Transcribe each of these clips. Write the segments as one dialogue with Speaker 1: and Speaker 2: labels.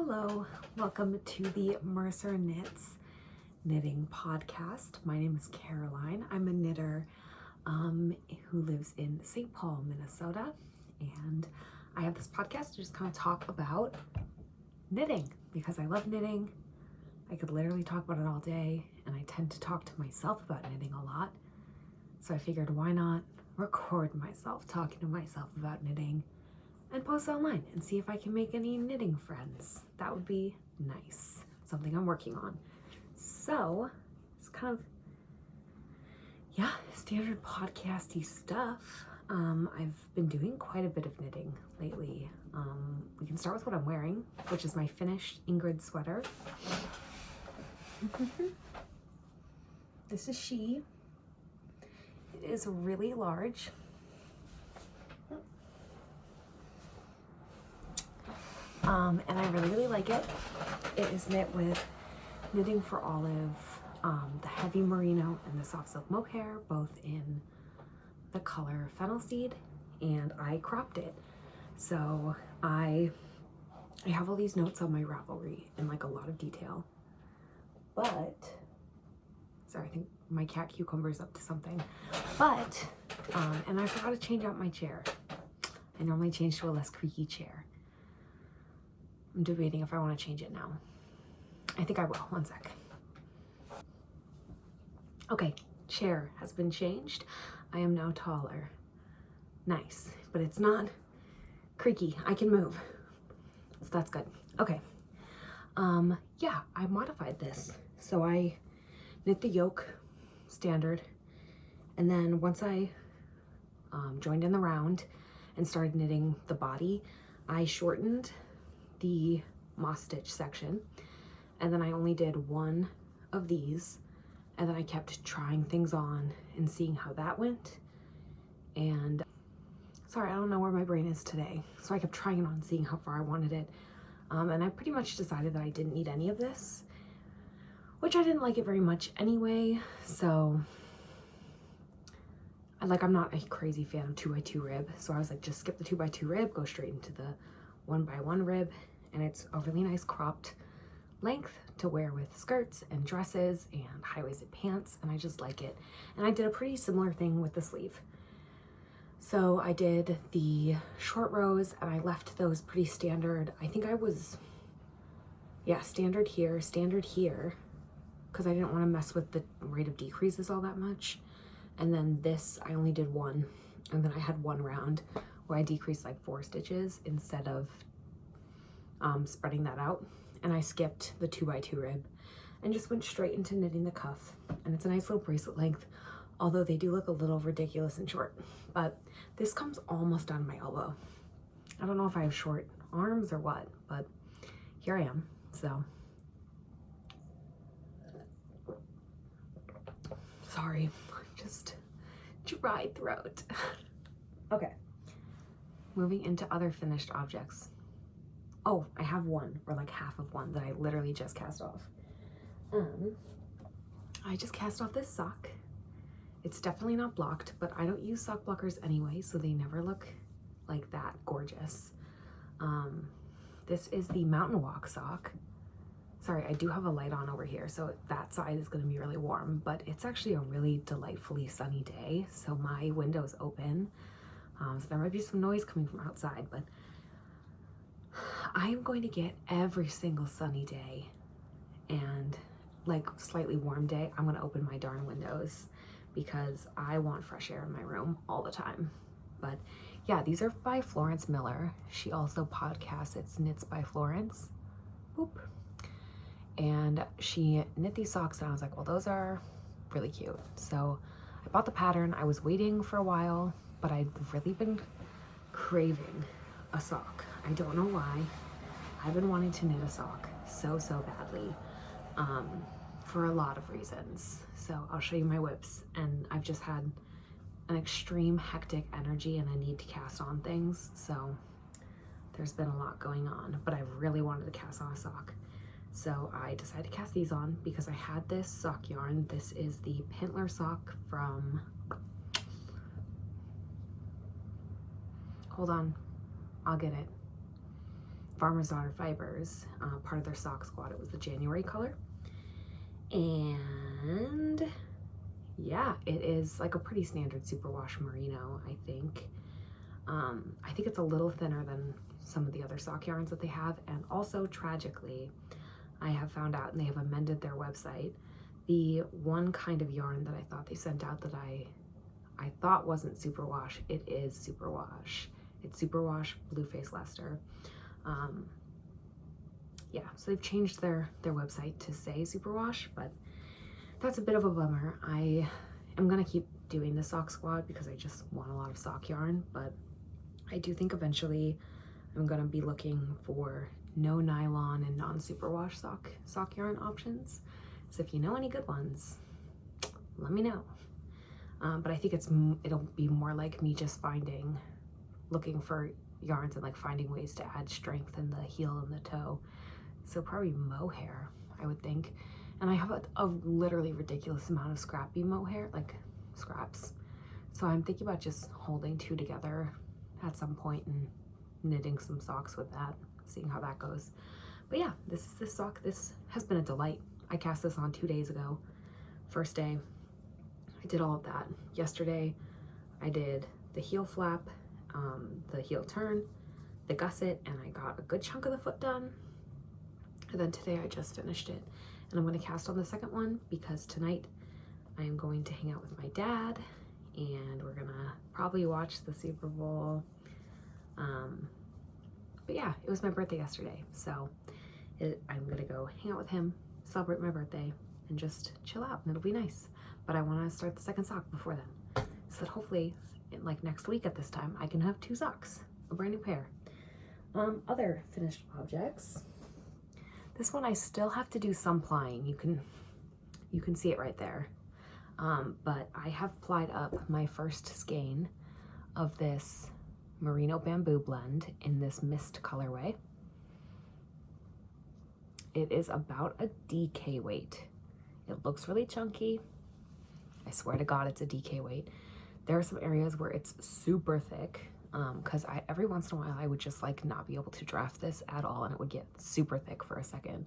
Speaker 1: Hello, welcome to the Mercer Knits knitting podcast. My name is Caroline. I'm a knitter who lives in St. Paul, Minnesota, and I have this podcast to just kind of talk about knitting because I love knitting. I could literally talk about it all day, and I tend to talk to myself about knitting a lot. So I figured, why not record myself talking to myself about knitting and post online and see if I can make any knitting friends. That would be nice. Something I'm working on. So it's kind of, standard podcasty stuff. I've been doing quite a bit of knitting lately. We can start with what I'm wearing, which is my finished Ingrid sweater. This is she. It is really large. And I really like it. It is knit with Knitting for Olive, the heavy merino and the soft silk mohair, both in the color fennel seed, and I cropped it. So I have all these notes on my Ravelry in like a lot of detail, but sorry, I think my cat Cucumber's up to something, but and I forgot to change out my chair. I normally change to a less creaky chair. I'm debating if I want to change it now. I think I will. One sec. Okay, chair has been changed. I am now taller. Nice, but it's not creaky. I can move, so that's good. Okay. Yeah, I modified this. So I knit the yoke standard, and then once I joined in the round and started knitting the body, I shortened the moss stitch section, and then I only did one of these, and then I kept trying things on and seeing how that went. And sorry, I don't know where my brain is today, so I kept trying it on, seeing how far I wanted it, and I pretty much decided that I didn't need any of this, which I didn't like it very much anyway. So I'm not a crazy fan of 2x2 rib, so I was like, just skip the 2x2 rib, go straight into the 1x1 rib. And it's a really nice cropped length to wear with skirts and dresses and high-waisted pants, and I just like it. And I did a pretty similar thing with the sleeve. So I did the short rows and I left those pretty standard. I think I was, standard here, because I didn't want to mess with the rate of decreases all that much. And then this, I only did one, and then I had one round where I decreased like 4 stitches instead of spreading that out, and I skipped the 2x2 rib and just went straight into knitting the cuff. And it's a nice little bracelet length, although they do look a little ridiculous and short, but this comes almost down my elbow. I don't know if I have short arms or what, but here I am. So sorry, just dry throat. Okay, moving into other finished objects. Oh, I have one, or like half of one, that I literally just cast off. I just cast off this sock. It's definitely not blocked, but I don't use sock blockers anyway, so they never look like that gorgeous. This is the Mountain Walk sock. Sorry, I do have a light on over here, so that side is going to be really warm, but it's actually a really delightfully sunny day, so my window's open. So there might be some noise coming from outside, but I am going to get every single sunny day and like slightly warm day, I'm going to open my darn windows because I want fresh air in my room all the time. But yeah, these are by Florence Miller. She also podcasts It's Knits by Florence. Boop. And she knit these socks, and I was like, well, those are really cute. So I bought the pattern. I was waiting for a while, but I've really been craving a sock. I don't know why. I've been wanting to knit a sock so badly, for a lot of reasons. So I'll show you my whips, and I've just had an extreme hectic energy and I need to cast on things. So there's been a lot going on, but I really wanted to cast on a sock. So I decided to cast these on because I had this sock yarn. This is the Pintler sock from, hold on, I'll get it. Farmer's Daughter Fibers, part of their sock squad. It was the January color. And yeah, it is like a pretty standard superwash merino, I think. I think it's a little thinner than some of the other sock yarns that they have. And also, tragically, I have found out, and they have amended their website, the one kind of yarn that I thought they sent out that I thought wasn't superwash, it is superwash. It's superwash Blueface Leicester. Yeah, so they've changed their website to say superwash, but that's a bit of a bummer. I am gonna keep doing the sock squad because I just want a lot of sock yarn, but I do think eventually I'm gonna be looking for no nylon and non-superwash sock yarn options. So if you know any good ones, let me know. But I think it'll be more like me just looking for yarns and like finding ways to add strength in the heel and the toe. So probably mohair, I would think. And I have a literally ridiculous amount of scrappy mohair, like scraps. So I'm thinking about just holding two together at some point and knitting some socks with that, seeing how that goes. But yeah, this sock. This has been a delight. I cast this on 2 days ago. First day, I did all of that. Yesterday, I did the heel flap, the heel turn, the gusset, and I got a good chunk of the foot done. And then today I just finished it. And I'm going to cast on the second one because tonight I am going to hang out with my dad and we're going to probably watch the Super Bowl. But yeah, it was my birthday yesterday. So I'm going to go hang out with him, celebrate my birthday, and just chill out, and it'll be nice. But I want to start the second sock before then, so that hopefully like next week at this time I can have 2 socks, a brand new pair. Other finished objects. This one I still have to do some plying. You can see it right there. But I have plied up my first skein of this merino bamboo blend in this mist colorway. It is about a DK weight. It looks really chunky. I swear to God, it's a DK weight. There are some areas where it's super thick, because every once in a while I would just like not be able to draft this at all and it would get super thick for a second.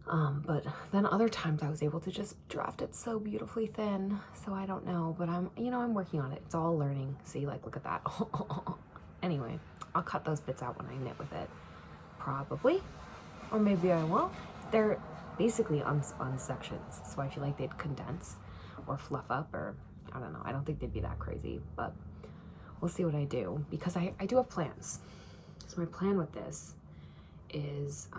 Speaker 1: But then other times I was able to just draft it so beautifully thin. So I don't know, but I'm working on it. It's all learning. See, like, look at that. Anyway, I'll cut those bits out when I knit with it, probably, or maybe I won't. They're basically on sections, so I feel like they'd condense or fluff up, or I don't know. I don't think they'd be that crazy, but we'll see what I do, because I do have plans. So my plan with this is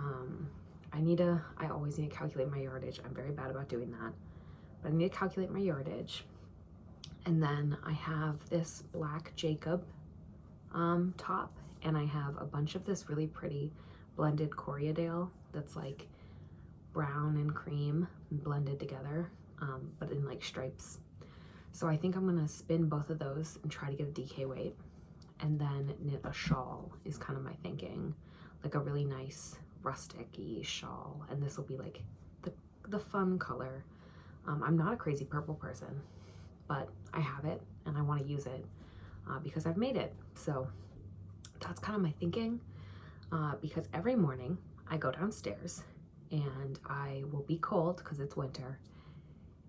Speaker 1: I always need to calculate my yardage. I'm very bad about doing that, but I need to calculate my yardage. And then I have this black Jacob top, and I have a bunch of this really pretty blended Coriadale that's like brown and cream blended together, but in like stripes. So I think I'm gonna spin both of those and try to get a DK weight, and then knit a shawl is kind of my thinking, like a really nice rustic-y shawl. And this will be like the fun color. I'm not a crazy purple person, but I have it and I want to use it because I've made it. So that's kind of my thinking, because every morning I go downstairs and I will be cold because it's winter,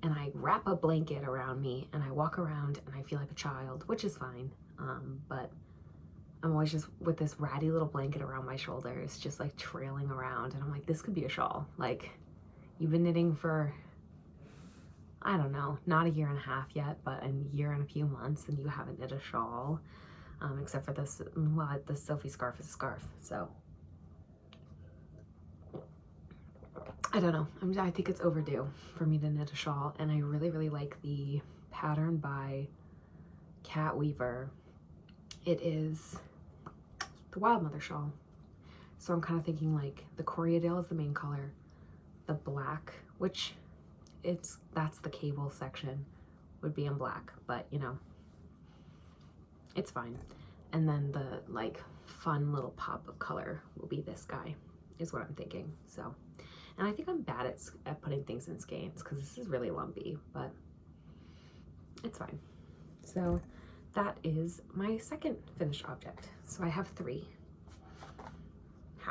Speaker 1: and I wrap a blanket around me and I walk around and I feel like a child, which is fine. But I'm always just with this ratty little blanket around my shoulders, just like trailing around, and I'm like, this could be a shawl. Like, you've been knitting for, I don't know, not a year and a half yet, but a year and a few months, and you haven't knit a shawl, except for this, well, the Sophie scarf is a scarf, so I don't know. I think it's overdue for me to knit a shawl, and I really, really like the pattern by Cat Weaver. It is the Wild Mother shawl. So I'm kind of thinking like the Coriadale is the main color, the black, which that's the cable section, would be in black, but you know, it's fine. And then the like fun little pop of color will be this guy, is what I'm thinking. So, and I think I'm bad at putting things in skeins because this is really lumpy, but it's fine. So that is my second finished object. So I have 3.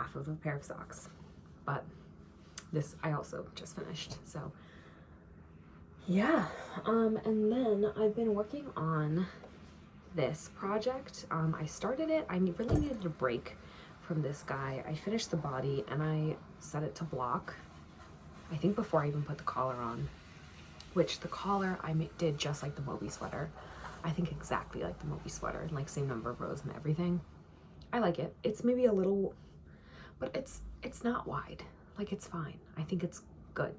Speaker 1: half of a pair of socks. But this I also just finished, so yeah. And then I've been working on this project. I started it. I really needed a break from this guy. I finished the body and I set it to block, I think before I even put the collar on, which the collar I did just like the Moby sweater. I think exactly like the Moby sweater, and like same number of rows and everything. I like it. It's maybe a little, but it's not wide. Like, it's fine. I think it's good.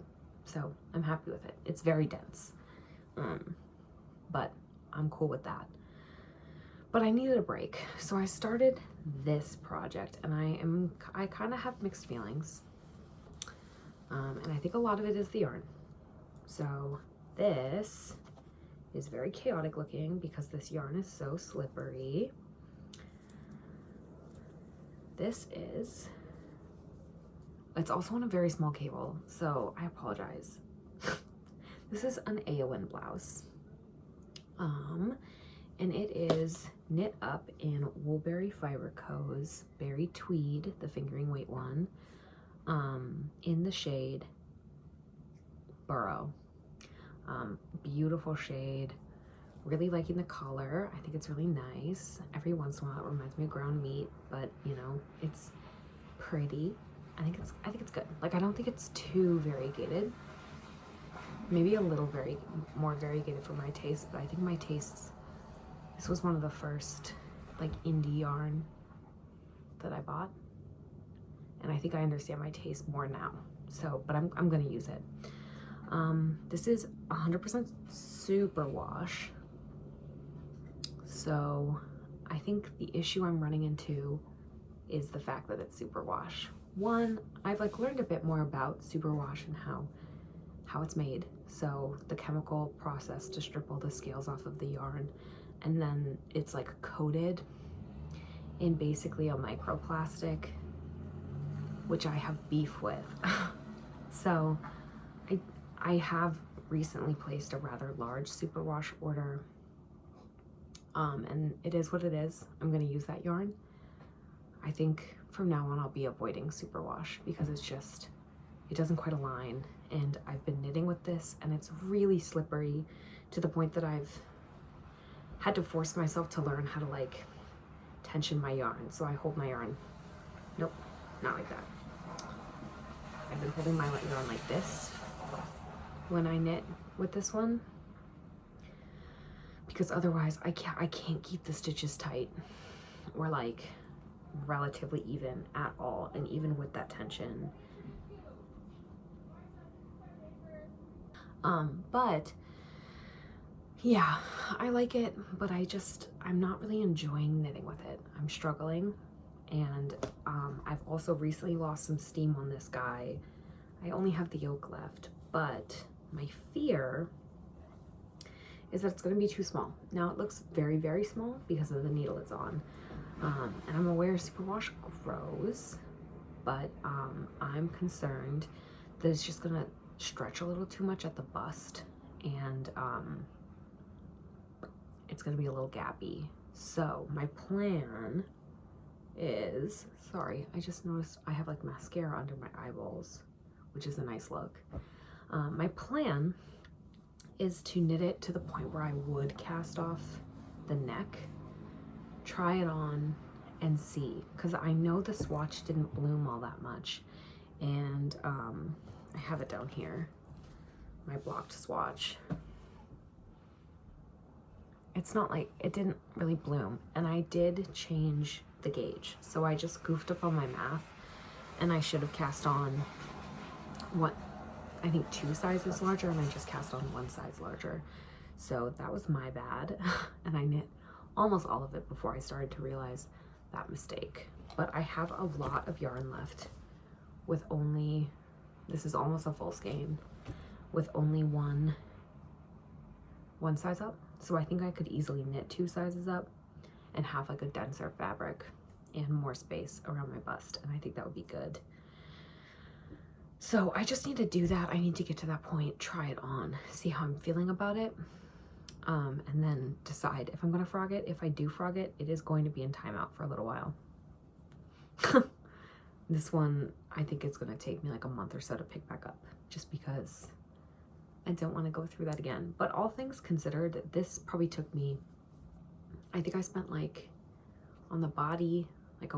Speaker 1: So I'm happy with it. It's very dense. But I'm cool with that. But I needed a break. So I started this project, and I kind of have mixed feelings. And I think a lot of it is the yarn. So this is very chaotic looking because this yarn is so slippery. This is, it's also on a very small cable, so I apologize. This is an Aowen blouse. And it is knit up in Woolberry Fiber Co's Berry Tweed, the fingering weight one, in the shade Burrow. Beautiful shade. Really liking the color. I think it's really nice. Every once in a while it reminds me of ground meat, but you know, it's pretty. I think it's good. Like, I don't think it's too variegated. Maybe a little more variegated for my taste, but I think my tastes, this was one of the first like indie yarn that I bought, and I think I understand my taste more now. So, but I'm gonna use it. This is 100% superwash. So I think the issue I'm running into is the fact that it's superwash. One, I've like learned a bit more about superwash and how it's made. So the chemical process to strip all the scales off of the yarn, and then it's like coated in basically a microplastic, which I have beef with. So I have recently placed a rather large superwash order, and it is what it is. I'm gonna use that yarn. I think from now on I'll be avoiding superwash because it's just, it doesn't quite align, and I've been knitting with this and it's really slippery to the point that I've had to force myself to learn how to like tension my yarn. So I hold my yarn, nope, not like that. I've been holding my yarn like this when I knit with this one, because otherwise I can't keep the stitches tight or like relatively even at all, and even with that tension. But yeah, I like it, but I'm not really enjoying knitting with it. I'm struggling, and I've also recently lost some steam on this guy. I only have the yoke left, but my fear is that it's going to be too small. Now it looks very, very small because of the needle it's on. And I'm aware superwash grows, but I'm concerned that it's just going to stretch a little too much at the bust, and it's going to be a little gappy. So my plan is, sorry, I just noticed I have like mascara under my eyeballs, which is a nice look. My plan is to knit it to the point where I would cast off the neck, try it on and see, because I know the swatch didn't bloom all that much, and I have it down here, my blocked swatch. It's not like, it didn't really bloom, and I did change the gauge, so I just goofed up on my math, and I should have cast on what, I think 2 sizes larger, and I just cast on 1 size larger. So that was my bad. And I knit almost all of it before I started to realize that mistake. But I have a lot of yarn left with only, this is almost a full skein, with only one size up. So I think I could easily knit 2 sizes up and have like a denser fabric and more space around my bust. And I think that would be good. So I just need to do that. I need to get to that point, try it on, see how I'm feeling about it, and then decide if I'm going to frog it. If I do frog it, it is going to be in timeout for a little while. This one, I think it's gonna take me like a month or so to pick back up, just because I don't want to go through that again. But all things considered, this probably took me, I think I spent like on the body like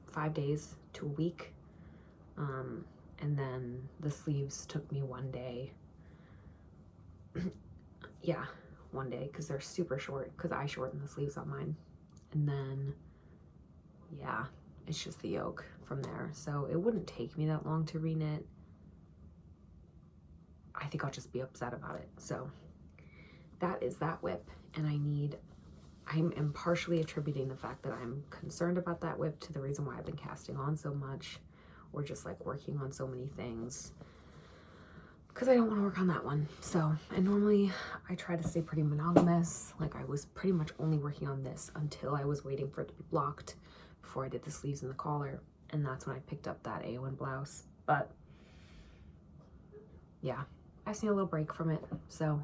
Speaker 1: 5 days to a week, and then the sleeves took me 1 day. Yeah, 1 day, because they're super short, because I shorten the sleeves on mine. And then yeah, it's just the yoke from there. So it wouldn't take me that long to reknit. I think I'll just be upset about it. So that is that whip. And I'm partially attributing the fact that I'm concerned about that whip to the reason why I've been casting on so much, or just like working on so many things, because I don't want to work on that one. So, and normally I try to stay pretty monogamous. Like I was pretty much only working on this until I was waiting for it to be blocked before I did the sleeves and the collar. And that's when I picked up that A1 blouse. But yeah, I just need a little break from it. So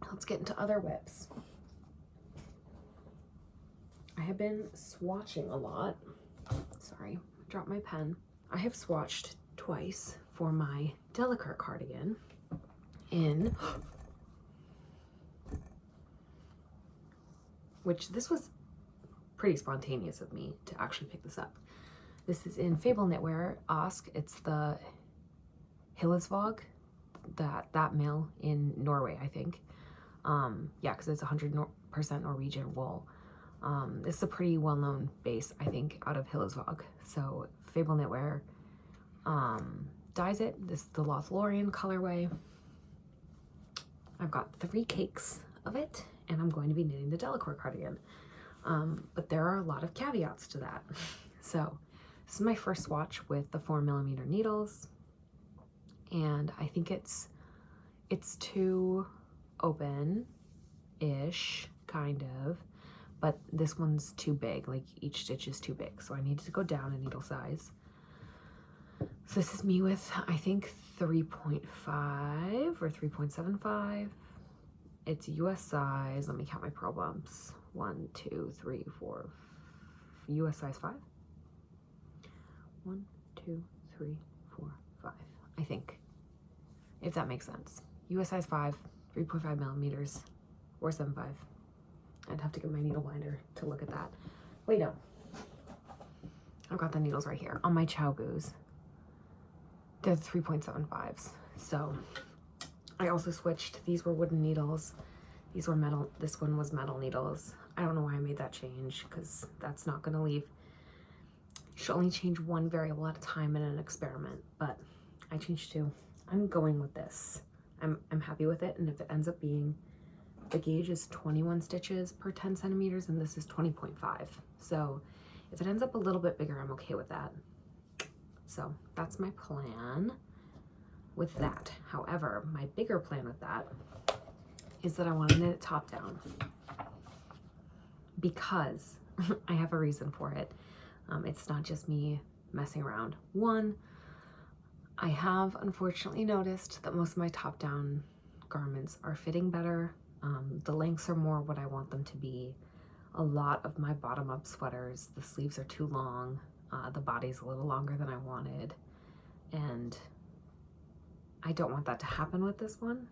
Speaker 1: let's get into other whips. I have been swatching a lot. Sorry, I dropped my pen. I have swatched twice for my Delacour cardigan in, which this was pretty spontaneous of me to actually pick this up. This is in Fable Knitwear, Ask. It's the Hillesvåg, that mill in Norway, I think. Yeah, because it's 100% Norwegian wool. This is a pretty well-known base, I think, out of Hillesvåg. So Fable Knitwear dyes it. This is the Lothlorien colorway. I've got 3 cakes of it, and I'm going to be knitting the Delacour cardigan. But there are a lot of caveats to that. So this is my first swatch with the 4mm needles, and I think it's too open-ish, kind of, but this one's too big. Like each stitch is too big, so I needed to go down a needle size. So this is me with, I think, 3.5 or 3.75. It's US size. Let me count my pearl bumps. 1, 2, 3, 4. US size 5. 1, 2, 3, 4, 5. I think, if that makes sense. US size 5, 3.5 millimeters, or 7.5. I'd have to get my needle binder to look at that. Wait, no. I've got the needles right here on my Chow Goos. They're 3.75s. So I also switched. These were wooden needles. These were metal. This one was metal needles. I don't know why I made that change, because that's not going to leave. You should only change one variable at a time in an experiment, but I changed 2. I'm going with this. I'm happy with it, and if it ends up being, the gauge is 21 stitches per 10 centimeters, and this is 20.5. So if it ends up a little bit bigger, I'm okay with that. So that's my plan with that. However, my bigger plan with that is that I want to knit it top down, because I have a reason for it. It's not just me messing around. One, I have unfortunately noticed that most of my top down garments are fitting better. The lengths are more what I want them to be. A lot of my bottom up sweaters, the sleeves are too long. The body's a little longer than I wanted. And I don't want that to happen with this one.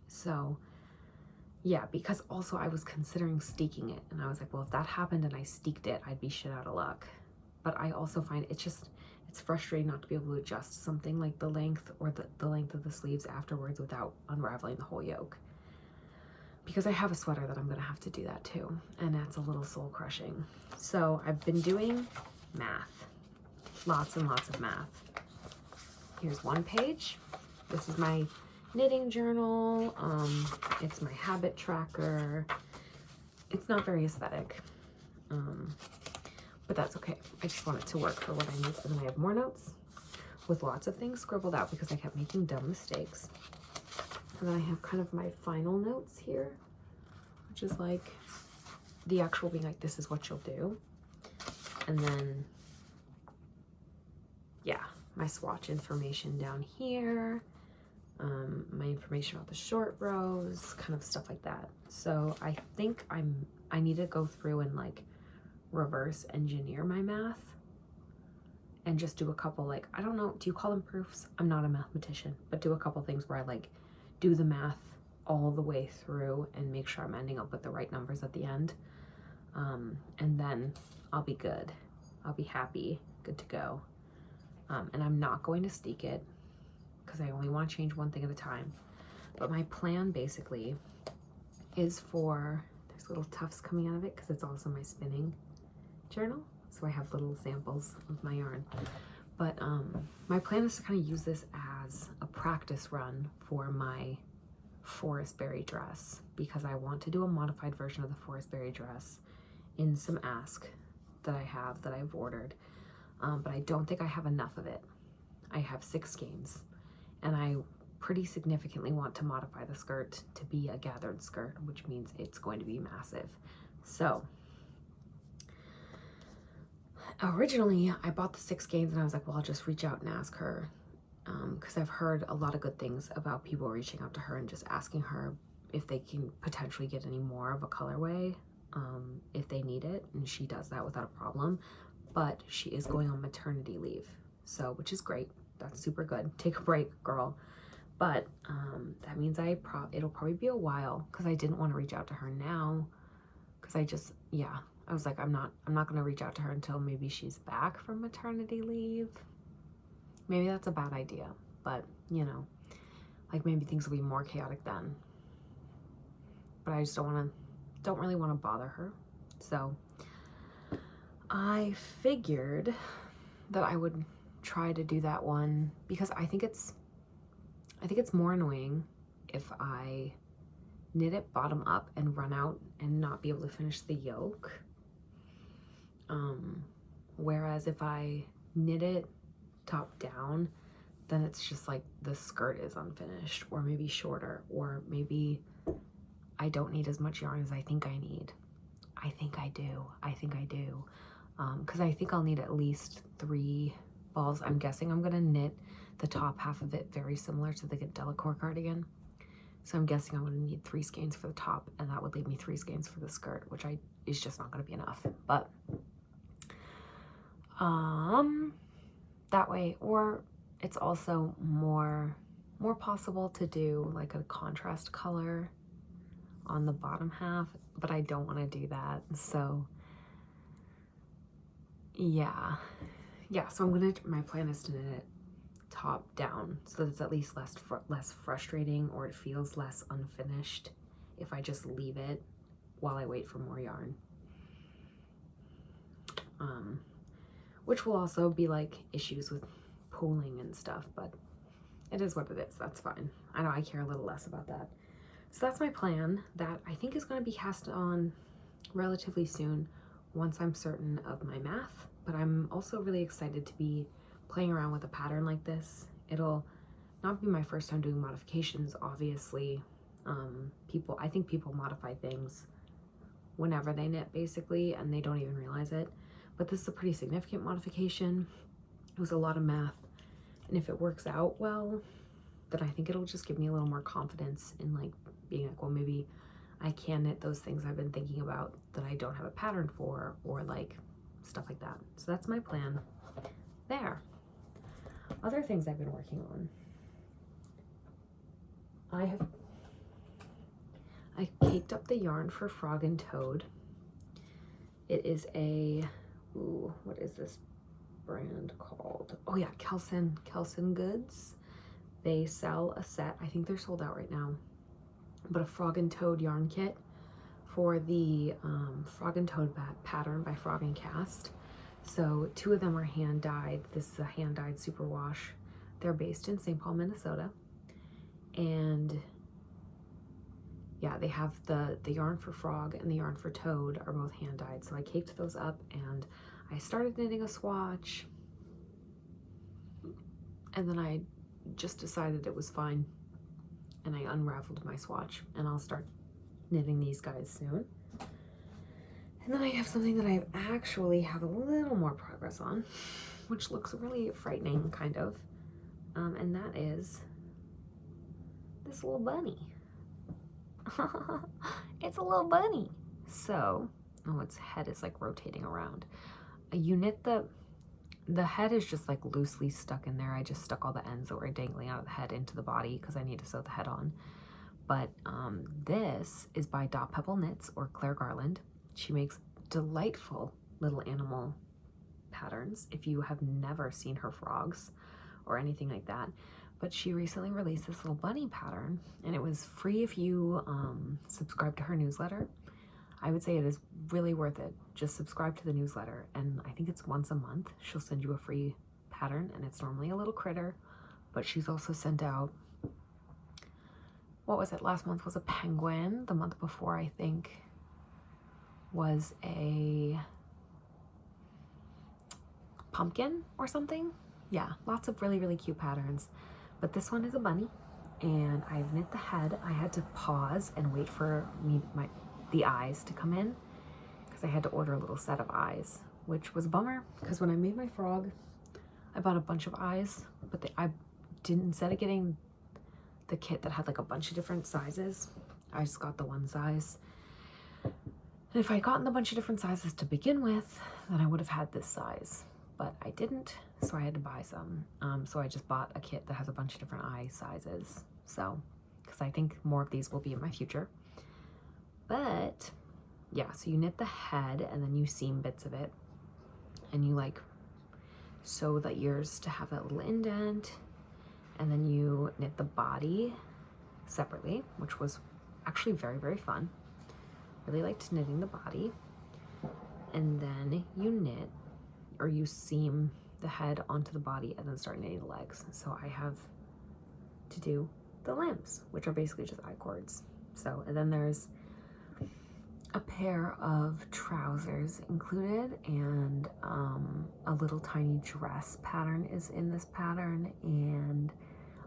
Speaker 1: So yeah, because also I was considering steeking it, and I was like, well, if that happened and I steeked it, I'd be shit out of luck. But I also find it's frustrating not to be able to adjust something like the length or the length of the sleeves afterwards without unraveling the whole yoke. Because I have a sweater that I'm gonna have to do that too, and that's a little soul crushing. So I've been doing math, lots and lots of math. Here's one page. This is my knitting journal. It's my habit tracker. It's not very aesthetic, but that's okay. I just want it to work for what I need. And then I have more notes with lots of things scribbled out because I kept making dumb mistakes. And then I have kind of my final notes here, which is like the actual being like, this is what you'll do. And then, yeah, my swatch information down here, my information about the short rows, kind of stuff like that. So I think I need to go through and like reverse engineer my math and just do a couple, like, I don't know, do you call them proofs? I'm not a mathematician, but do a couple things where I like do the math all the way through and make sure I'm ending up with the right numbers at the end. And then I'll be good. I'll be happy, good to go. And I'm not going to steek it because I only want to change one thing at a time. But my plan basically is for, there's little tufts coming out of it because it's also my spinning journal. So I have little samples of my yarn. But my plan is to kind of use this as a practice run for my forest berry dress, because I want to do a modified version of the forest berry dress in some ask that I have, that I've ordered. But I don't think I have enough of it. I have 6 skeins, and I pretty significantly want to modify the skirt to be a gathered skirt, which means it's going to be massive. So originally I bought the 6 skeins and I was like, well, I'll just reach out and ask her, because I've heard a lot of good things about people reaching out to her and just asking her if they can potentially get any more of a colorway, if they need it, and she does that without a problem. But she is going on maternity leave, so, which is great. That's super good. Take a break, girl. But that means it'll probably be a while, because I didn't want to reach out to her now, because I was like, I'm not gonna reach out to her until maybe she's back from maternity leave. Maybe that's a bad idea, but you know, like maybe things will be more chaotic then. But I just don't really want to bother her. So I figured that I would try to do that one, because I think it's more annoying if I knit it bottom up and run out and not be able to finish the yoke. Whereas if I knit it top down, then it's just like the skirt is unfinished, or maybe shorter, or maybe I don't need as much yarn as I think I need. I think I do. Because I think I'll need at least 3 balls. I'm guessing I'm gonna knit the top half of it very similar to the Delacour cardigan. So I'm guessing I'm gonna need 3 skeins for the top, and that would leave me 3 skeins for the skirt, which is just not gonna be enough. But that way, or it's also more possible to do like a contrast color on the bottom half, but I don't want to do that. So yeah, so my plan is to knit it top down, so that it's at least less frustrating, or it feels less unfinished if I just leave it while I wait for more yarn. Which will also be like issues with pooling and stuff, but it is what it is. That's fine. I know I care a little less about that. So that's my plan, that I think is going to be cast on relatively soon once I'm certain of my math. But I'm also really excited to be playing around with a pattern like this. It'll not be my first time doing modifications, obviously. I think people modify things whenever they knit, basically, and they don't even realize it. But this is a pretty significant modification. It was a lot of math, and if it works out well, then I think it'll just give me a little more confidence in like being like, well, maybe I can knit those things I've been thinking about that I don't have a pattern for, or like stuff like that. So that's my plan there. Other things I've been working on. I caked up the yarn for Frog and Toad. It is what is this brand called? Oh yeah, Kelson Goods. They sell a set, I think they're sold out right now, but a Frog and Toad yarn kit for the Frog and Toad pattern by Frog and Cast. So 2 of them are hand dyed. This is a hand dyed superwash. They're based in St. Paul, Minnesota. And yeah, they have the yarn for Frog and the yarn for Toad are both hand dyed. So I caked those up and I started knitting a swatch. And then I just decided it was fine. And I unraveled my swatch, and I'll start knitting these guys soon. And then I have something that I actually have a little more progress on, which looks really frightening, kind of. And that is this little bunny. It's a little bunny. So oh, its head is like rotating around. You knit the head is just like loosely stuck in there. I just stuck all the ends that were dangling out of the head into the body because I need to sew the head on. But this is by Dot Pebble Knits, or Claire Garland. She makes delightful little animal patterns if you have never seen her frogs or anything like that. But she recently released this little bunny pattern, and it was free if you subscribe to her newsletter. I would say it is really worth it. Just subscribe to the newsletter, and I think it's once a month. She'll send you a free pattern, and it's normally a little critter, but she's also sent out, what was it? Last month was a penguin. The month before, I think, was a pumpkin or something. Yeah, lots of really, really cute patterns. But this one is a bunny, and I've knit the head. I had to pause and wait for the eyes to come in because I had to order a little set of eyes, which was a bummer because when I made my frog, I bought a bunch of eyes, but I didn't, instead of getting the kit that had like a bunch of different sizes, I just got the one size. And if I'd gotten a bunch of different sizes to begin with, then I would have had this size, but I didn't, so I had to buy some. So I just bought a kit that has a bunch of different eye sizes. So, because I think more of these will be in my future. But yeah, so you knit the head and then you seam bits of it, and you like sew the ears to have that little indent, and then you knit the body separately, which was actually very, very fun. Really liked knitting the body. And then you knit, or you seam the head onto the body and then start knitting the legs. So I have to do the limbs, which are basically just I-cords. So, and then there's a pair of trousers included, and a little tiny dress pattern is in this pattern, and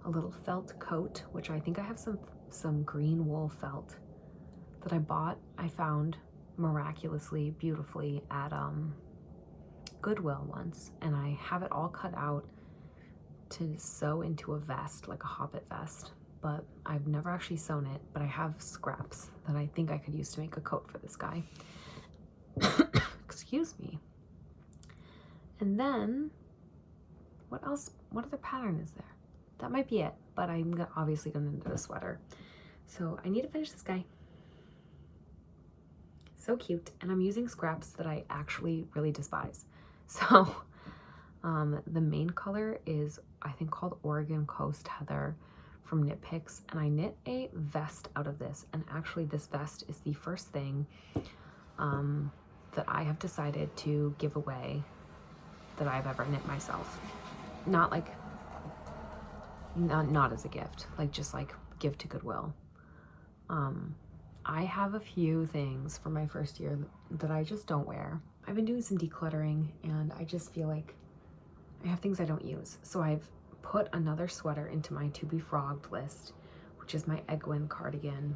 Speaker 1: a little felt coat, which I think I have some green wool felt that I bought. I found miraculously beautifully at Goodwill once, and I have it all cut out to sew into a vest, like a Hobbit vest, but I've never actually sewn it. But I have scraps that I think I could use to make a coat for this guy. Excuse me. And then what else? What other pattern is there? That might be it, but I'm obviously gonna knit a sweater. So I need to finish this guy. So cute. And I'm using scraps that I actually really despise. So the main color is, I think, called Oregon Coast Heather from Knit Picks, and I knit a vest out of this. And actually this vest is the first thing that I have decided to give away that I've ever knit myself. Not like, not as a gift, like just like give to Goodwill. I have a few things from my first year that I just don't wear. I've been doing some decluttering, and I just feel like I have things I don't use. So I've put another sweater into my to be frogged list, which is my Egwin cardigan.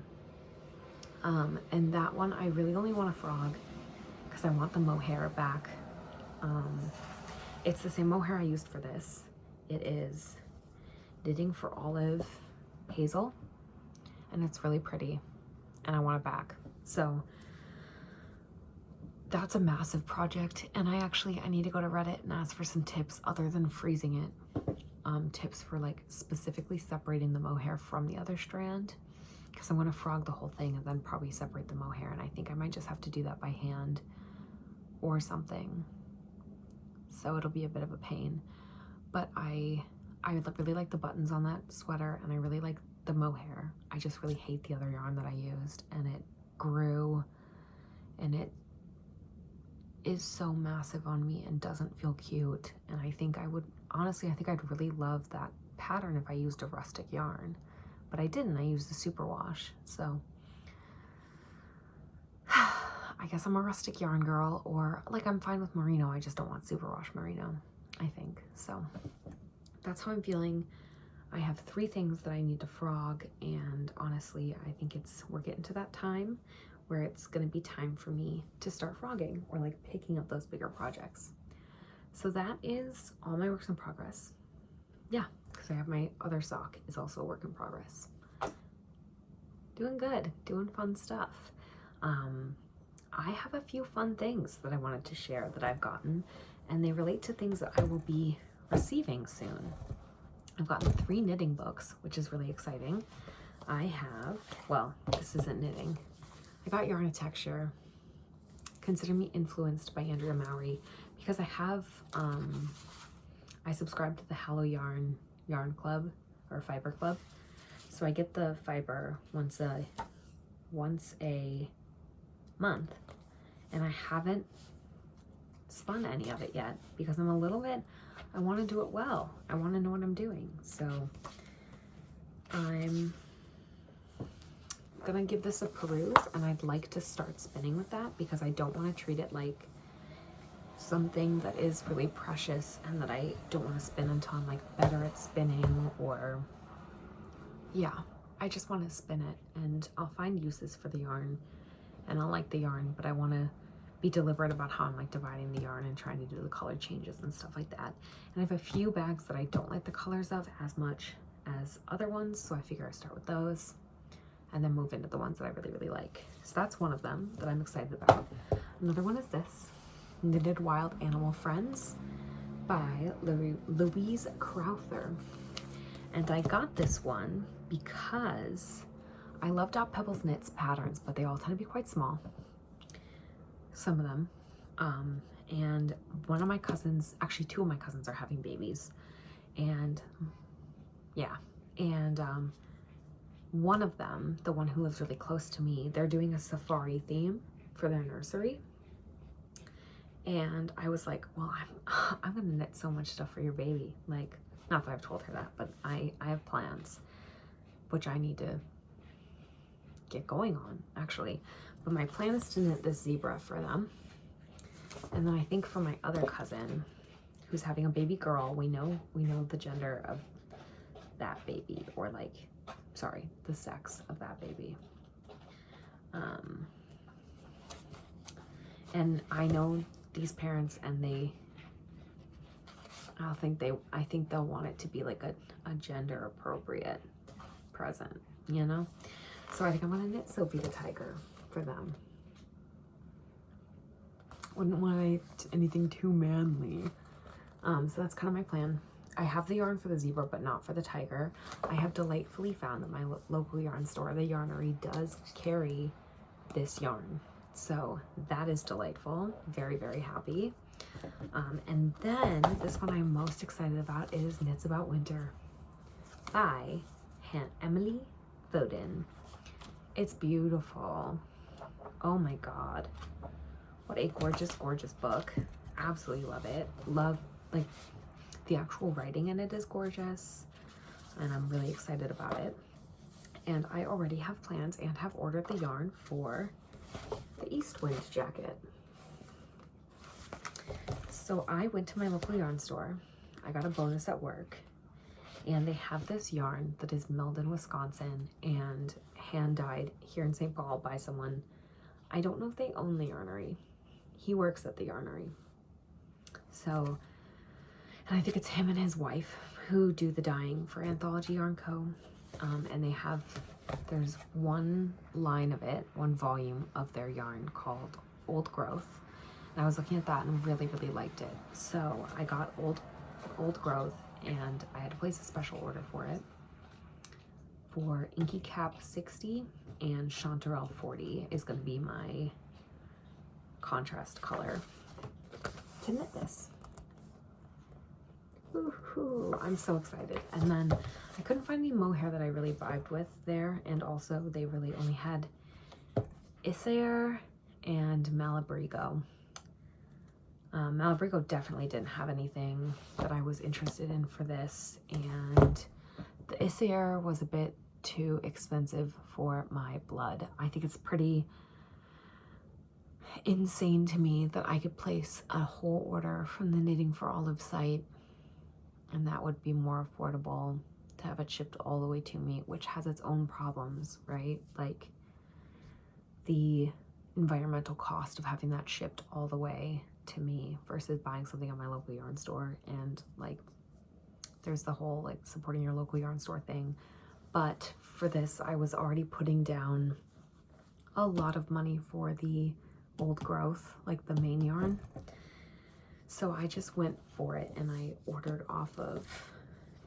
Speaker 1: And that one I really only want to frog because I want the mohair back. It's the same mohair I used for this. It is Knitting for Olive Hazel, and it's really pretty, and I want it back. So that's a massive project, and I need to go to Reddit and ask for some tips other than freezing it. Tips for like specifically separating the mohair from the other strand, because I'm going to frog the whole thing and then probably separate the mohair, and I think I might just have to do that by hand or something. So it'll be a bit of a pain, but I really like the buttons on that sweater, and I really like the mohair. I just really hate the other yarn that I used, and it grew, and it is so massive on me and doesn't feel cute. And I think I would, honestly, I think I'd really love that pattern if I used a rustic yarn, but I didn't. I used the superwash. So I guess I'm a rustic yarn girl, or like I'm fine with merino. I just don't want superwash merino, I think. So that's how I'm feeling. I have 3 things that I need to frog, and honestly, I think we're getting to that time where it's going to be time for me to start frogging, or like picking up those bigger projects. So that is all my works in progress. Yeah, because I have my other sock is also a work in progress. Doing good, doing fun stuff. I have a few fun things that I wanted to share that I've gotten, and they relate to things that I will be receiving soon. I've gotten 3 knitting books, which is really exciting. I have, well, this isn't knitting. I got Yarn of Texture. Consider me influenced by Andrea Mowry because I have, I subscribe to the Hello Yarn Club or Fiber Club. So I get the fiber once a month, and I haven't spun any of it yet because I'm a little bit, I want to do it well. I want to know what I'm doing. So I'm gonna give this a peruse, and I'd like to start spinning with that because I don't want to treat it like something that is really precious and that I don't want to spin until I'm like better at spinning, or yeah, I just want to spin it, and I'll find uses for the yarn and I'll like the yarn, but I want to be deliberate about how I'm like dividing the yarn and trying to do the color changes and stuff like that. And I have a few bags that I don't like the colors of as much as other ones, so I figure I start with those and then move into the ones that I really, really like. So that's one of them that I'm excited about. Another one is this, Knitted Wild Animal Friends by Louise Crowther. And I got this one because I love Dot Pebbles Knits patterns, but they all tend to be quite small, some of them. And one of my cousins, actually 2 of my cousins are having babies. And yeah, and one of them, the one who lives really close to me, they're doing a safari theme for their nursery. And I was like, well, I'm gonna knit so much stuff for your baby. Like, not that I've told her that, but I have plans, which I need to get going on, actually. But my plan is to knit this zebra for them. And then I think for my other cousin, who's having a baby girl, we know the gender of that baby, or like, sorry, the sex of that baby. And I know these parents, and I think they'll want it to be like a gender appropriate present, you know? So I think I'm gonna knit Sophie the tiger for them. Wouldn't want anything too manly. So that's kind of my plan. I have the yarn for the zebra, but not for the tiger. I have delightfully found that my local yarn store, the Yarnery, does carry this yarn. So that is delightful. Very, very happy. And then this one I'm most excited about is Knits About Winter by Emily Foden. It's beautiful. Oh my God. What a gorgeous, gorgeous book. Absolutely love it. Love, like, the actual writing in it is gorgeous, and I'm really excited about it. And I already have plans and have ordered the yarn for the East Wind jacket. So I went to my local yarn store. I got a bonus at work, and they have this yarn that is milled in Wisconsin and hand dyed here in St. Paul by someone. I don't know if they own the Yarnery. He works at the Yarnery. So, and I think it's him and his wife who do the dyeing for Anthology Yarn Co. And there's one line of it, one volume of their yarn called Old Growth. And I was looking at that and really, really liked it. So I got Old Growth, and I had to place a special order for it for Inky Cap 60, and Chanterelle 40 is going to be my contrast color to knit this. Woohoo! I'm so excited. And then I couldn't find any mohair that I really vibed with there, and also they really only had Issair and Malabrigo. Malabrigo definitely didn't have anything that I was interested in for this, and the Issair was a bit too expensive for my blood. I think it's pretty insane to me that I could place a whole order from the Knitting for Olive site, and that would be more affordable to have it shipped all the way to me, which has its own problems, right? Like the environmental cost of having that shipped all the way to me versus buying something at my local yarn store. And like there's the whole like supporting your local yarn store thing. But for this, I was already putting down a lot of money for the old growth, like the main yarn. So I just went for it and I ordered off of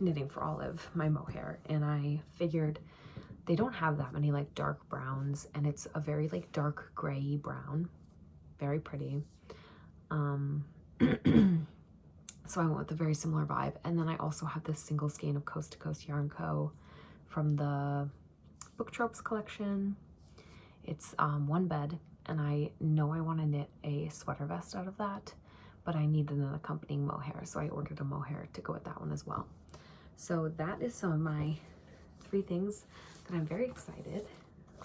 Speaker 1: Knitting for Olive, my mohair, and I figured they don't have that many like dark browns, and it's a very like dark gray brown, very pretty. So I went with a very similar vibe. And then I also have this single skein of Coast to Coast Yarn Co. from the Book Tropes collection. It's one bed, and I know I want to knit a sweater vest out of that, but I needed an accompanying mohair, so I ordered a mohair to go with that one as well. So that is some of my 3 things that I'm very excited.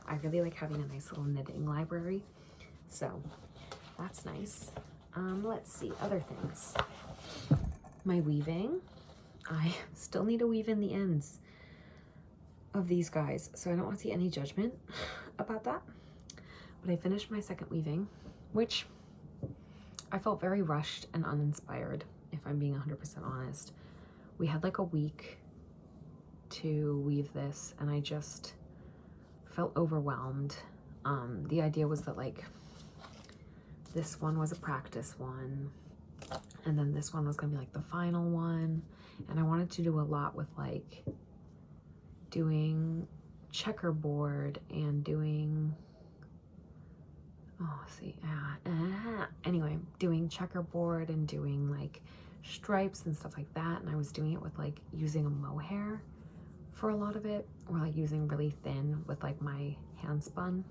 Speaker 1: I really like having a nice little knitting library, so that's nice. Let's see, other things. My weaving. I still need to weave in the ends of these guys, so I don't want to see any judgment about that. But I finished my second weaving, which I felt very rushed and uninspired, if I'm being 100% honest. We had like a week to weave this, and I just felt overwhelmed. The idea was that like this one was a practice one, and then this one was gonna be like the final one, and I wanted to do a lot with like doing checkerboard and doing anyway, doing checkerboard and doing like stripes and stuff like that. And I was doing it with like using a mohair for a lot of it, or like using really thin with like my hand spun,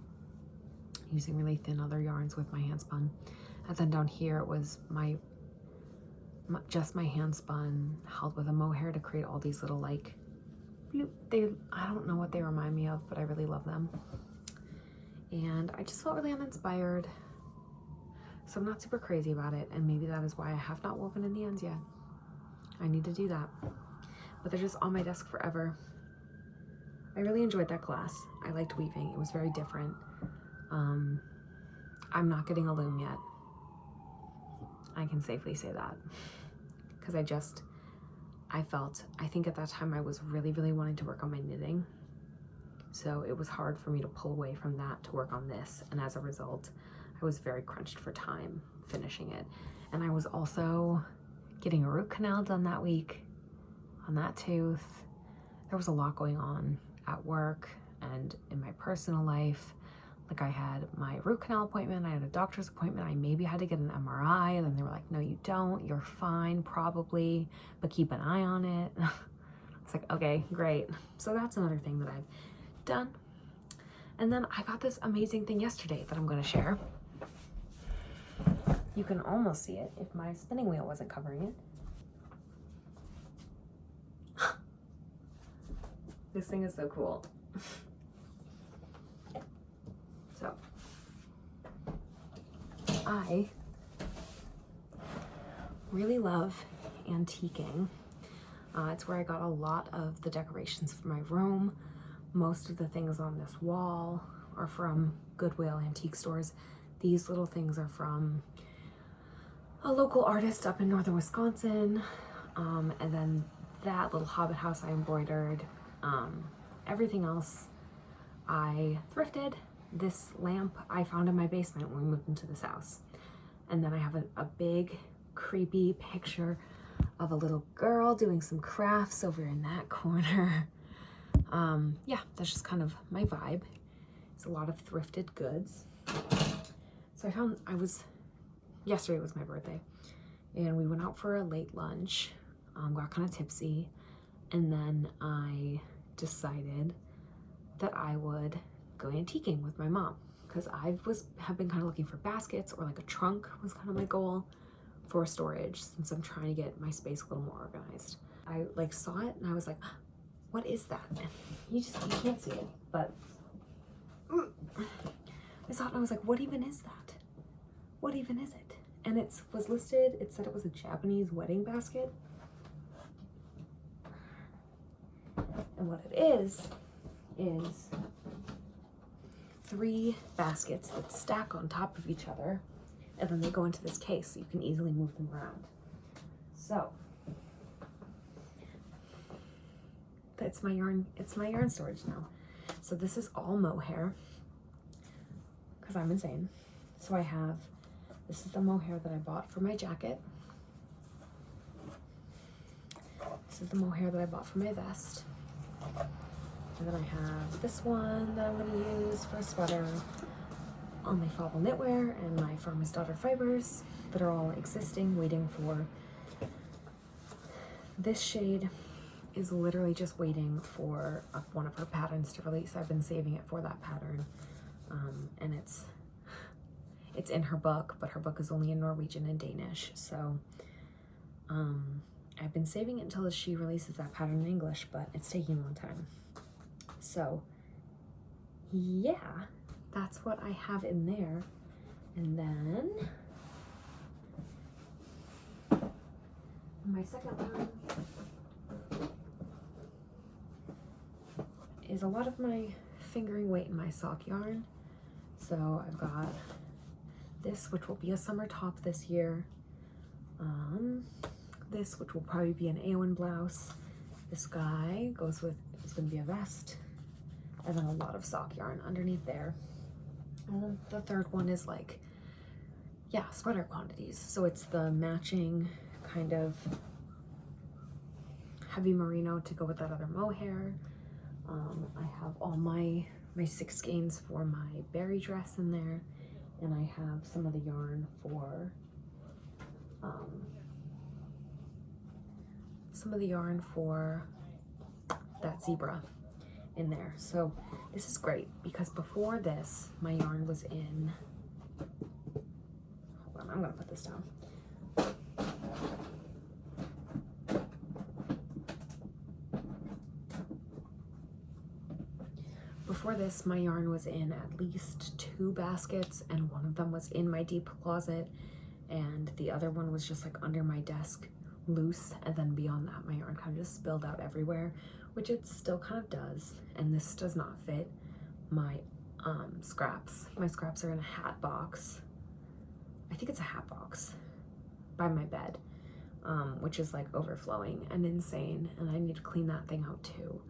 Speaker 1: using really thin other yarns with my hand spun. And then down here it was just my hand spun held with a mohair to create all these little like I don't know what they remind me of, but I really love them. And I just felt really uninspired, so I'm not super crazy about it, and maybe that is why I have not woven in the ends yet. I need to do that, but they're just on my desk forever. I really enjoyed that class. I liked weaving. It was very different. I'm not getting a loom yet. I can safely say that, because I think at that time I was really wanting to work on my knitting. So it was hard for me to pull away from that to work on this. And as a result, I was very crunched for time finishing it. And I was also getting a root canal done that week on that tooth. There was a lot going on at work and in my personal life. Like I had my root canal appointment, I had a doctor's appointment, I maybe had to get an MRI, and then they were like, no, you don't, you're fine, probably, but keep an eye on it. It's like, okay, great. So that's another thing that I've done. And then I got this amazing thing yesterday that I'm going to share. You can almost see it if my spinning wheel wasn't covering it. This thing is so cool. So I really love antiquing. It's where I got a lot of the decorations for my room. Most of the things on this wall are from Goodwill antique stores. These little things are from a local artist up in northern Wisconsin. And then that little hobbit house I embroidered. Everything else I thrifted. This lamp I found in my basement when we moved into this house. And then I have a big creepy picture of a little girl doing some crafts over in that corner. Yeah, that's just kind of my vibe. It's a lot of thrifted goods. So yesterday was my birthday, and we went out for a late lunch, got kind of tipsy, and then I decided that I would go antiquing with my mom, because have been kind of looking for baskets, or like a trunk was kind of my goal for storage, since I'm trying to get my space a little more organized. I like saw it and I was like, what is that? You can't see it, but I saw it and I was like, what even is that? What even is it? And it was listed, it said it was a Japanese wedding basket. And what it is 3 baskets that stack on top of each other, and then they go into this case so you can easily move them around. So it's my yarn storage now. So this is all mohair, because I'm insane. So I have, this is the mohair that I bought for my jacket. This is the mohair that I bought for my vest. And then I have this one that I'm going to use for a sweater, all my Fable knitwear, and my Farmer's Daughter fibers that are all existing, waiting for. This shade is literally just waiting for one of her patterns to release. I've been saving it for that pattern, and it's in her book, but her book is only in Norwegian and Danish, so I've been saving it until she releases that pattern in English, but it's taking a long time. So yeah, that's what I have in there. And then my second one is a lot of my fingering weight in my sock yarn. So I've got this, which will be a summer top this year. This, which will probably be an Aowen blouse. This guy goes with, it's gonna be a vest. And then a lot of sock yarn underneath there. And then the third one is like, yeah, sweater quantities. So it's the matching kind of heavy merino to go with that other mohair. I have all my 6 skeins for my berry dress in there, and I have some of the yarn for that zebra in there. So this is great because before this, my yarn was in, hold on, I'm gonna put this down. Before this, my yarn was in at least 2 baskets, and one of them was in my deep closet, and the other one was just like under my desk loose, and then beyond that, my yarn kind of just spilled out everywhere, which it still kind of does. And this does not fit my scraps. My scraps are in a hat box. I think it's a hat box by my bed, which is like overflowing and insane, and I need to clean that thing out too.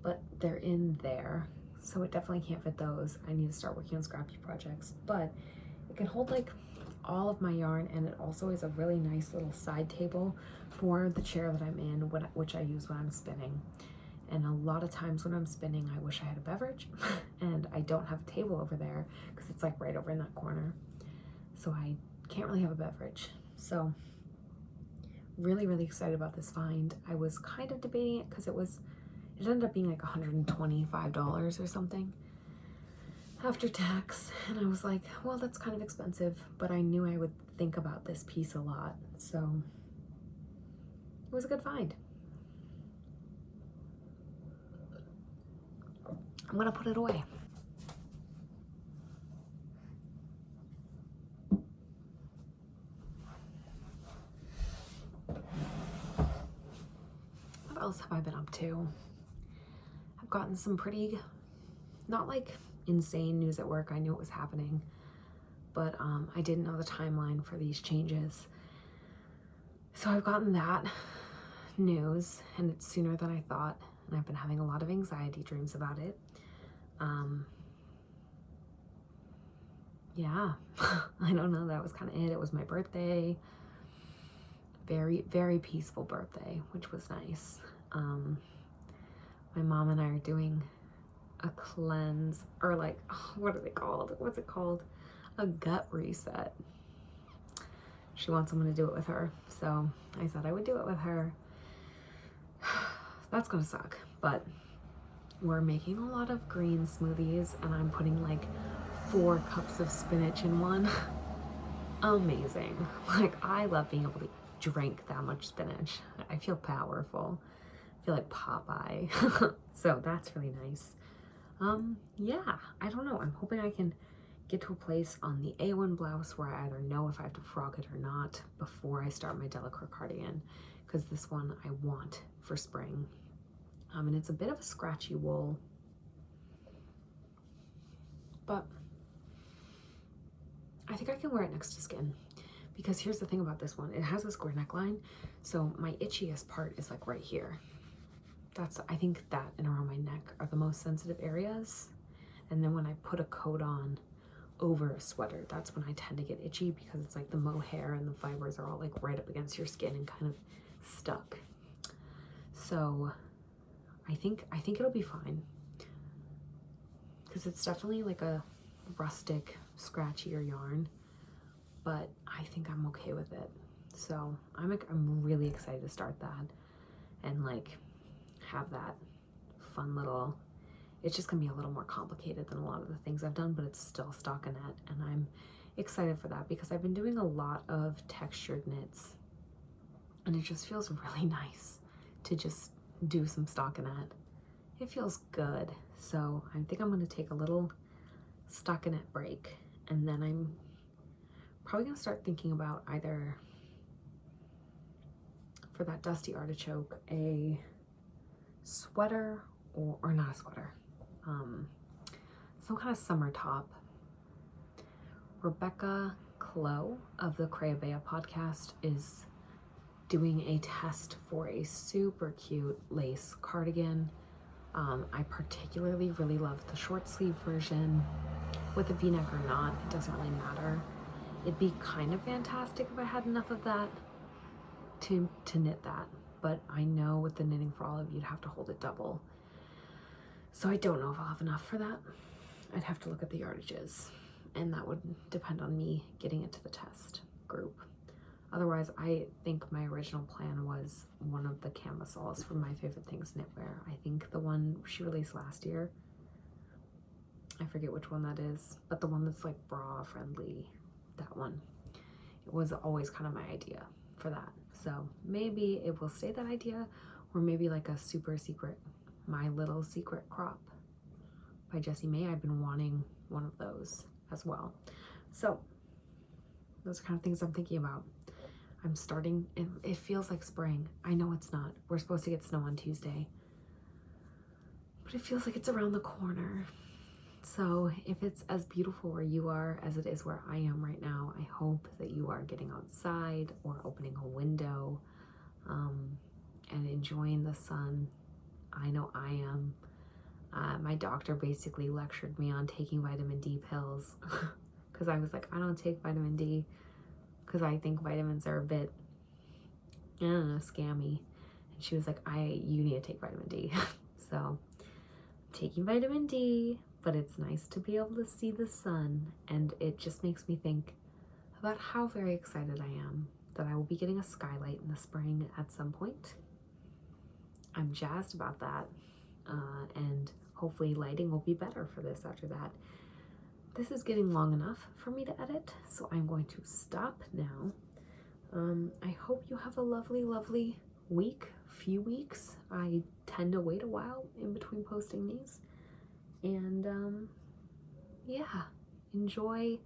Speaker 1: But they're in there, so it definitely can't fit those. I need to start working on scrappy projects, but it can hold like all of my yarn, and it also is a really nice little side table for the chair that I'm in, which I use when I'm spinning. And a lot of times when I'm spinning, I wish I had a beverage and I don't have a table over there because it's like right over in that corner. So I can't really have a beverage. So really, really excited about this find. I was kind of debating it because it ended up being like $125 or something after tax. And I was like, well, that's kind of expensive, but I knew I would think about this piece a lot. So it was a good find. I'm gonna put it away. What else have I been up to? I've gotten some pretty, not like insane news at work. I knew it was happening, but I didn't know the timeline for these changes. So I've gotten that news, and it's sooner than I thought, and I've been having a lot of anxiety dreams about it. Yeah, I don't know, that was kind of it. It was my birthday. Very, very peaceful birthday, which was nice. My mom and I are doing a cleanse, or like, what are they called? What's it called? A gut reset. She wants someone to do it with her, so I said I would do it with her. That's gonna suck, but we're making a lot of green smoothies, and I'm putting like 4 cups of spinach in one. Amazing. Like, I love being able to drink that much spinach. I feel powerful. I feel like Popeye. So that's really nice. Yeah, I don't know. I'm hoping I can get to a place on the A1 blouse where I either know if I have to frog it or not before I start my Delacour cardigan, because this one I want for spring. And it's a bit of a scratchy wool, but I think I can wear it next to skin, because here's the thing about this one. It has a square neckline, so my itchiest part is like right here. I think that and around my neck are the most sensitive areas. And then when I put a coat on over a sweater, that's when I tend to get itchy, because it's like the mohair and the fibers are all like right up against your skin and kind of stuck. So I think it'll be fine, because it's definitely like a rustic, scratchier yarn, but I think I'm okay with it. So I'm really excited to start that and like have that fun little, it's just gonna be a little more complicated than a lot of the things I've done, but it's still stockinette, and I'm excited for that because I've been doing a lot of textured knits, and it just feels really nice to just do some stockinette. It feels good. So I think I'm gonna take a little stockinette break, and then I'm probably gonna start thinking about either, for that dusty artichoke, a sweater or not a sweater, some kind of summer top. Rebecca Clow of the Crayabea podcast is doing a test for a super cute lace cardigan. I particularly really love the short sleeve version. With a v-neck or not, it doesn't really matter. It'd be kind of fantastic if I had enough of that to knit that, but I know with the Knitting for Olive you'd have to hold it double, so I don't know if I'll have enough for that. I'd have to look at the yardages, and that would depend on me getting it to the test group. Otherwise, I think my original plan was one of the camisoles from My Favorite Things Knitwear. I think the one she released last year, I forget which one that is, but the one that's like bra friendly, that one. It was always kind of my idea for that. So maybe it will stay that idea, or maybe like a super secret, My Little Secret crop by Jessie May. I've been wanting one of those as well. So those are kind of things I'm thinking about. I'm starting, it feels like spring. I know it's not. We're supposed to get snow on Tuesday, but it feels like it's around the corner. So if it's as beautiful where you are as it is where I am right now, I hope that you are getting outside or opening a window and enjoying the sun. I know I am. My doctor basically lectured me on taking vitamin D pills because I was like, I don't take vitamin D because I think vitamins are a bit, I don't know, scammy. And she was like, you need to take vitamin D. So I'm taking vitamin D, but it's nice to be able to see the sun, and it just makes me think about how very excited I am that I will be getting a skylight in the spring at some point. I'm jazzed about that, and hopefully lighting will be better for this after that. This is getting long enough for me to edit, so I'm going to stop now. I hope you have a lovely, lovely week, few weeks. I tend to wait a while in between posting these. And yeah, enjoy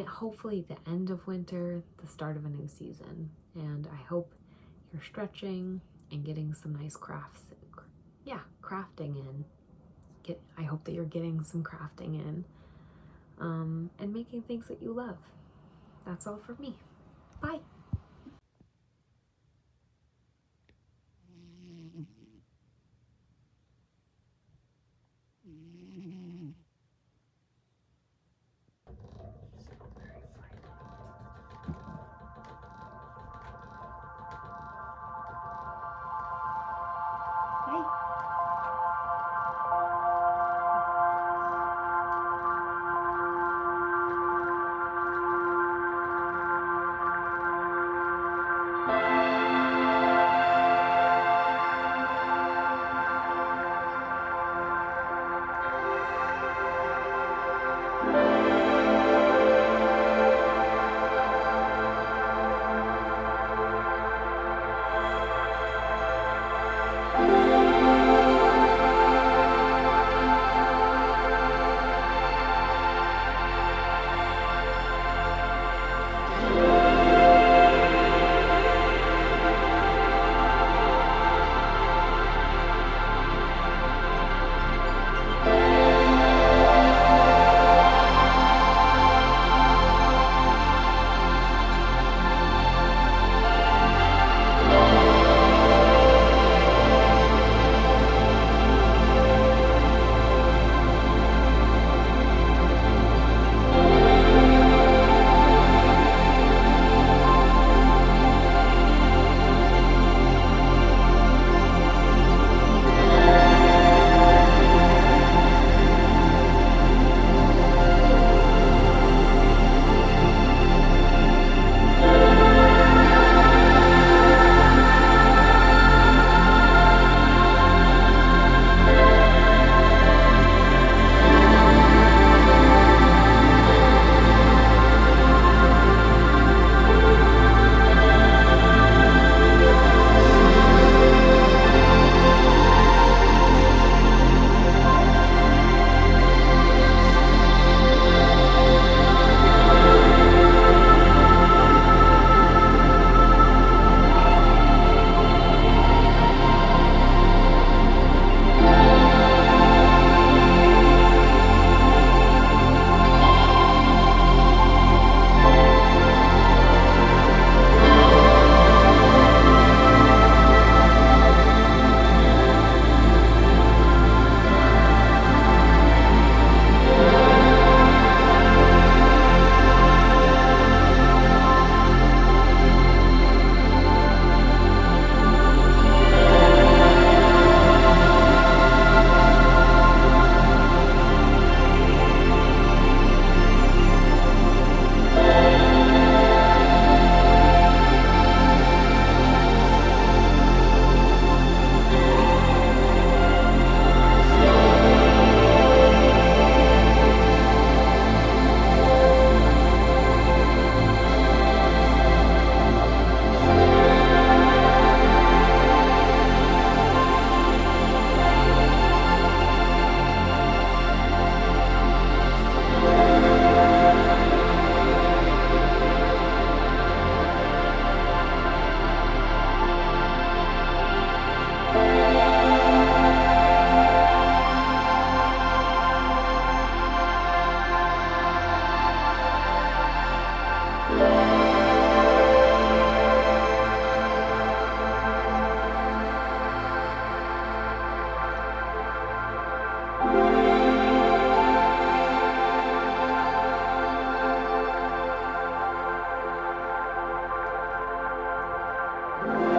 Speaker 1: hopefully the end of winter, the start of a new season. And I hope you're stretching and getting some nice crafting in. I hope that you're getting some crafting in, and making things that you love. That's all for me. Bye. Bye.